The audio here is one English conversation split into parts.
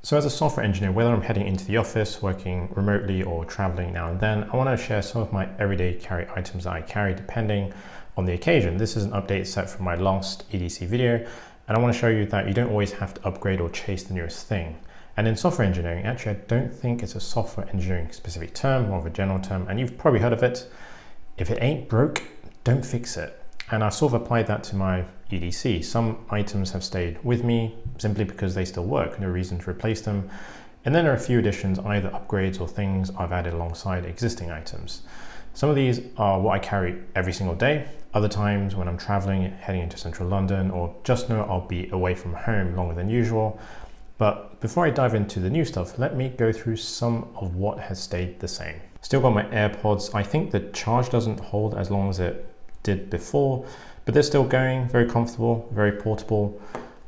So as a software engineer, whether I'm heading into the office, working remotely or traveling now and then, I want to share some of my everyday carry items that I carry depending on the occasion. This is an update set from my last EDC video, and I want to show you that you don't always have to upgrade or chase the newest thing. And in software engineering, actually, I don't think it's a software engineering specific term, more of a general term, and you've probably heard of it. If it ain't broke, don't fix it. And I've sort of applied that to my EDC. Some items have stayed with me simply because they still work, no reason to replace them. And then there are a few additions, either upgrades or things I've added alongside existing items. Some of these are what I carry every single day. Other times when I'm traveling, heading into central London, or just know I'll be away from home longer than usual. But before I dive into the new stuff, let me go through some of what has stayed the same. Still got my AirPods. I think the charge doesn't hold as long as it did before, but they're still going, very comfortable, very portable.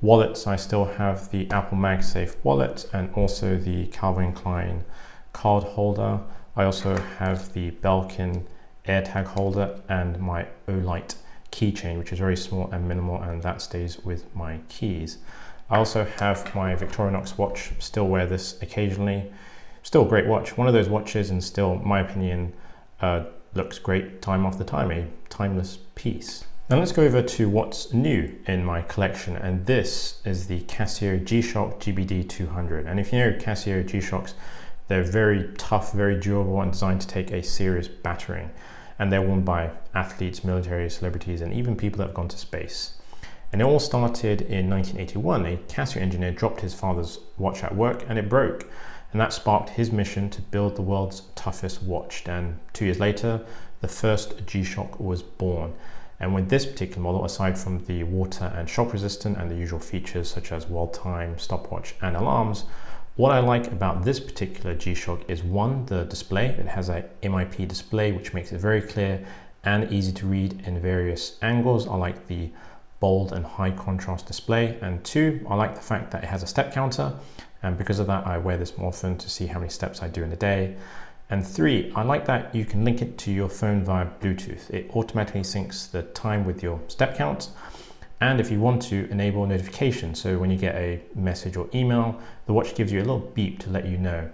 Wallets, I still have the Apple MagSafe wallet and also the Calvin Klein card holder. I also have the Belkin AirTag holder and my Olight keychain, which is very small and minimal, and that stays with my keys. I also have my Victorinox watch, still wear this occasionally. Still a great watch, one of those watches, and still, in my opinion, looks great time after time, a timeless piece. Now let's go over to what's new in my collection, and this is the Casio G-Shock GBD 200. And if you know Casio G-Shocks, they're very tough, very durable, and designed to take a serious battering. And they're worn by athletes, military, celebrities, and even people that have gone to space. And it all started in 1981. A Casio engineer dropped his father's watch at work and it broke. And that sparked his mission to build the world's toughest watch. And 2 years later, the first G-Shock was born. And with this particular model, aside from the water and shock resistant and the usual features such as world time, stopwatch, and alarms, what I like about this particular G-Shock is one, the display. It has a MIP display, which makes it very clear and easy to read in various angles. I like the bold and high contrast display. And two, I like the fact that it has a step counter. And because of that, I wear this more often to see how many steps I do in a day. And three, I like that you can link it to your phone via Bluetooth. It automatically syncs the time with your step count. And if you want to, enable notifications. So when you get a message or email, the watch gives you a little beep to let you know.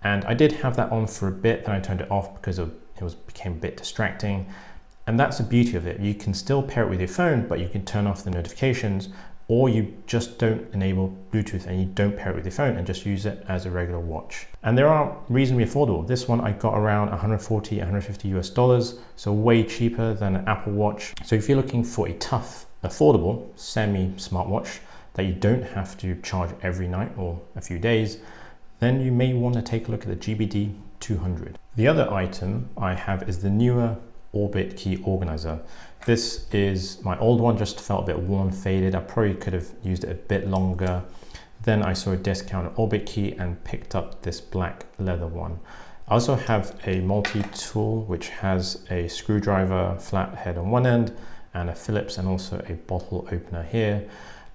And I did have that on for a bit, then I turned it off because it became a bit distracting. And that's the beauty of it. You can still pair it with your phone, but you can turn off the notifications, or you just don't enable Bluetooth and you don't pair it with your phone and just use it as a regular watch. And they are reasonably affordable. This one I got around 140, 150 US dollars, so way cheaper than an Apple Watch. So if you're looking for a tough, affordable, semi-smartwatch that you don't have to charge every night or a few days, then you may want to take a look at the GBD 200. The other item I have is the newer Orbit key organizer. This is my old one, just felt a bit worn, faded. I probably could have used it a bit longer. Then I saw a discount Orbit key and picked up this black leather one. I also have a multi-tool which has a screwdriver flat head on one end and a Phillips and also a bottle opener here.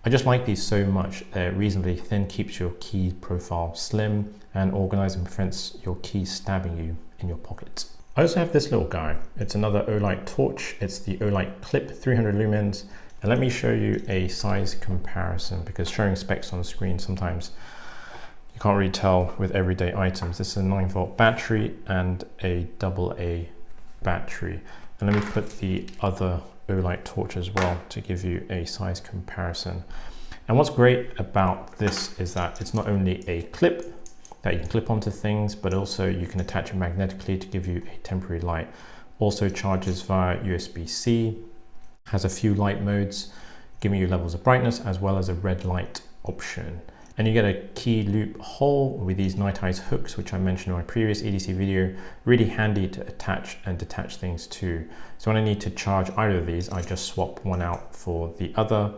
I just like these so much. They're reasonably thin, keeps your key profile slim and organized and prevents your keys stabbing you in your pocket. I also have this little guy. It's another Olight torch. It's the Olight Clip 300 lumens. And let me show you a size comparison, because showing specs on the screen sometimes you can't really tell with everyday items. This is a 9-volt battery and a AA battery. And let me put the other Olight torch as well to give you a size comparison. And what's great about this is that it's not only a clip that you can clip onto things, but also you can attach it magnetically to give you a temporary light. Also charges via USB-C, has a few light modes, giving you levels of brightness as well as a red light option. And you get a key loop hole with these night eyes hooks, which I mentioned in my previous EDC video, really handy to attach and detach things to. So when I need to charge either of these, I just swap one out for the other.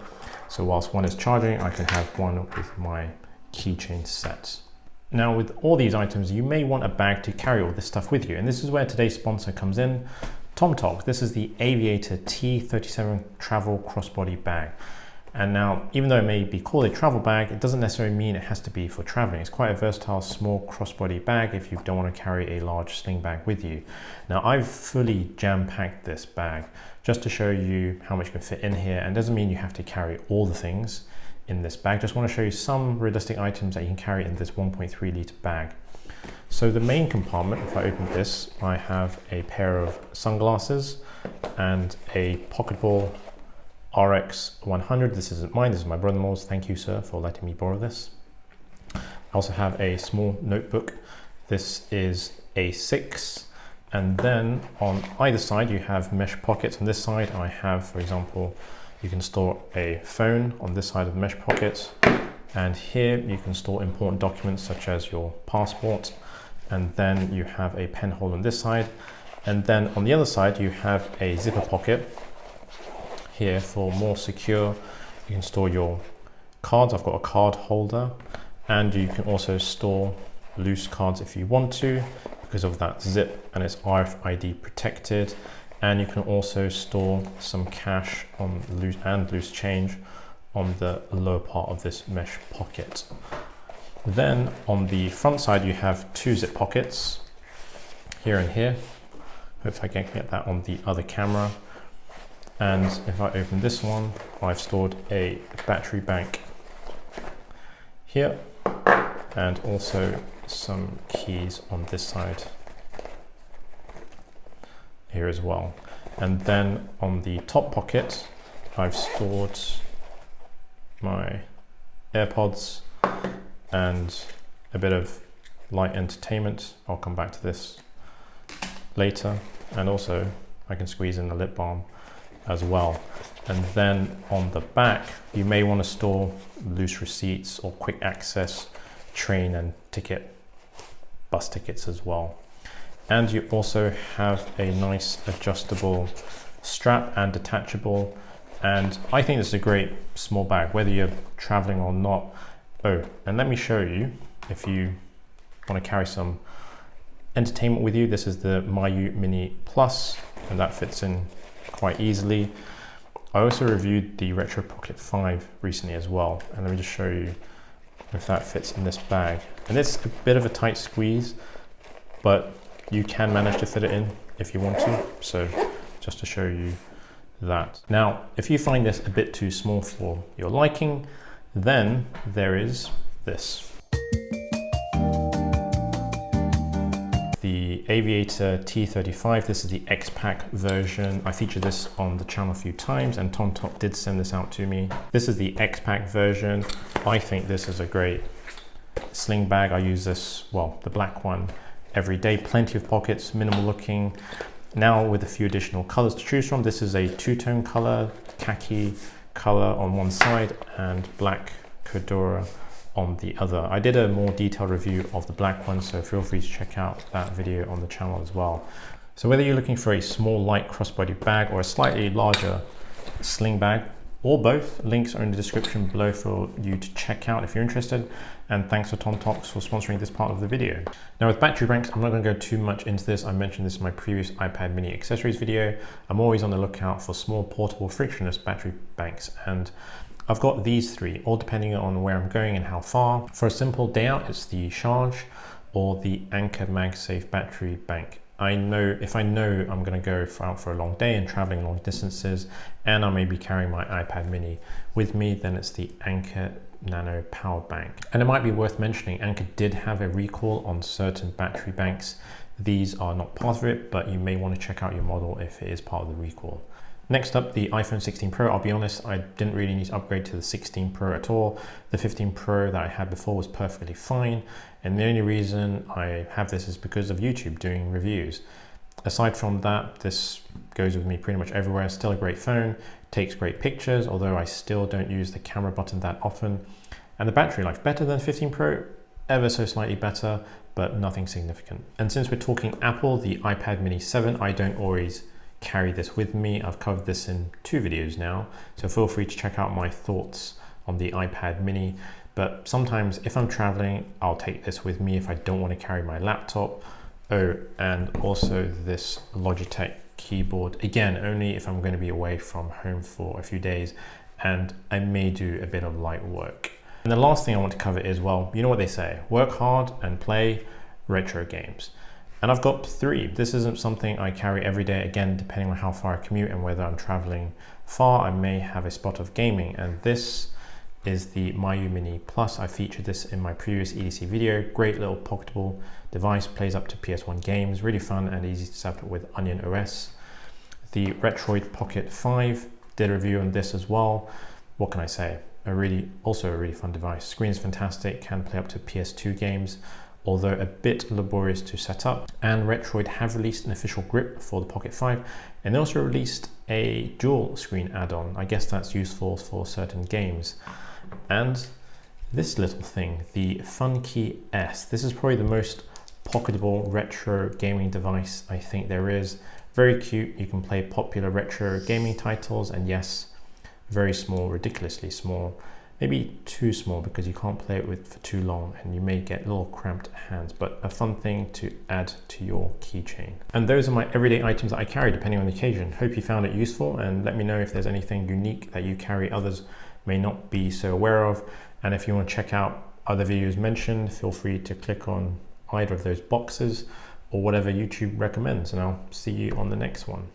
So whilst one is charging, I can have one with my keychain set. Now with all these items, you may want a bag to carry all this stuff with you. And this is where today's sponsor comes in, Tomtoc. This is the Aviator T37 travel crossbody bag. And now, even though it may be called a travel bag, it doesn't necessarily mean it has to be for traveling. It's quite a versatile small crossbody bag if you don't want to carry a large sling bag with you. Now I've fully jam-packed this bag just to show you how much can fit in here, and doesn't mean you have to carry all the things. in this bag. Just want to show you some realistic items that you can carry in this 1.3 litre bag. So the main compartment, if I open this, I have a pair of sunglasses and a pocket ball RX 100. This isn't mine, this is my brother-in-law's. Thank you, sir, for letting me borrow this. I also have a small notebook. This is A6. And then on either side, you have mesh pockets. On this side, I have, for example, you can store a phone on this side of the mesh pocket. And here you can store important documents such as your passport. And then you have a pen holder on this side. And then on the other side, you have a zipper pocket here for more secure. You can store your cards. I've got a card holder, and you can also store loose cards if you want to, because of that zip, and it's RFID protected. And you can also store some cash on loose change on the lower part of this mesh pocket. Then on the front side, you have two zip pockets here and here. Hope I can get that on the other camera. And if I open this one, I've stored a battery bank here, and also some keys on this side here as well. And then on the top pocket, I've stored my AirPods and a bit of light entertainment. I'll come back to this later. And also I can squeeze in the lip balm as well. And then on the back, you may want to store loose receipts or quick access train and bus tickets as well. And you also have a nice adjustable strap and detachable. And I think this is a great small bag, whether you're traveling or not. Oh, and let me show you, if you want to carry some entertainment with you, this is the Miyoo Mini Plus, and that fits in quite easily. I also reviewed the Retroid Pocket 5 recently as well, and let me just show you if that fits in this bag. And it's a bit of a tight squeeze, but you can manage to fit it in if you want to. So just to show you that. Now, if you find this a bit too small for your liking, then there is this. The Aviator T35, this is the X-Pack version. I featured this on the channel a few times, and TomToc did send this out to me. This is the X-Pack version. I think this is a great sling bag. I use this, well, the black one, every day. Plenty of pockets, minimal looking. Now with a few additional colors to choose from. This is a two-tone color, khaki color on one side and black Cordura on the other. I did a more detailed review of the black one, so feel free to check out that video on the channel as well. So whether you're looking for a small light crossbody bag or a slightly larger sling bag, or both, links are in the description below for you to check out if you're interested. And thanks to Tomtoc for sponsoring this part of the video. Now with battery banks, I'm not going to go too much into this. I mentioned this in my previous iPad mini accessories video. I'm always on the lookout for small, portable, frictionless battery banks, and I've got these three, all depending on where I'm going and how far. For a simple day out, it's the Charge or the Anker MagSafe battery bank. If I know I'm going to go out for a long day and traveling long distances, and I may be carrying my iPad mini with me, then it's the Anker Nano Power Bank. And it might be worth mentioning, Anker did have a recall on certain battery banks. These are not part of it, but you may want to check out your model if it is part of the recall. Next up, the iPhone 16 Pro. I'll be honest, I didn't really need to upgrade to the 16 Pro at all. The 15 Pro that I had before was perfectly fine. And the only reason I have this is because of YouTube doing reviews. Aside from that, this goes with me pretty much everywhere. Still a great phone, takes great pictures, although I still don't use the camera button that often. And the battery life, better than 15 Pro, ever so slightly better, but nothing significant. And since we're talking Apple, the iPad mini 7, I don't always carry this with me. I've covered this in 2 videos now, so feel free to check out my thoughts on the iPad mini. But sometimes if I'm traveling, I'll take this with me if I don't want to carry my laptop. Oh, and also this Logitech keyboard, again, only if I'm going to be away from home for a few days, and I may do a bit of light work. And the last thing I want to cover is, well, you know what they say, work hard and play retro games. And I've got 3. This isn't something I carry every day. Again, depending on how far I commute and whether I'm traveling far, I may have a spot of gaming. And this is the Miyoo Mini Plus. I featured this in my previous EDC video. Great little pocketable device, plays up to PS1 games, really fun and easy to set up with Onion OS. The Retroid Pocket 5, did a review on this as well. What can I say? Also a really fun device. Screen is fantastic, can play up to PS2 games, although a bit laborious to set up. And Retroid have released an official grip for the Pocket 5, and they also released a dual screen add-on. I guess that's useful for certain games. And this little thing, the Funkey S. This is probably the most pocketable retro gaming device I think there is. Very cute. You can play popular retro gaming titles, and yes, very small, ridiculously small. Maybe too small because you can't play it with for too long and you may get little cramped hands, but a fun thing to add to your keychain. And those are my everyday items that I carry depending on the occasion. Hope you found it useful, and let me know if there's anything unique that you carry others may not be so aware of. And if you want to check out other videos mentioned, feel free to click on either of those boxes or whatever YouTube recommends, and I'll see you on the next one.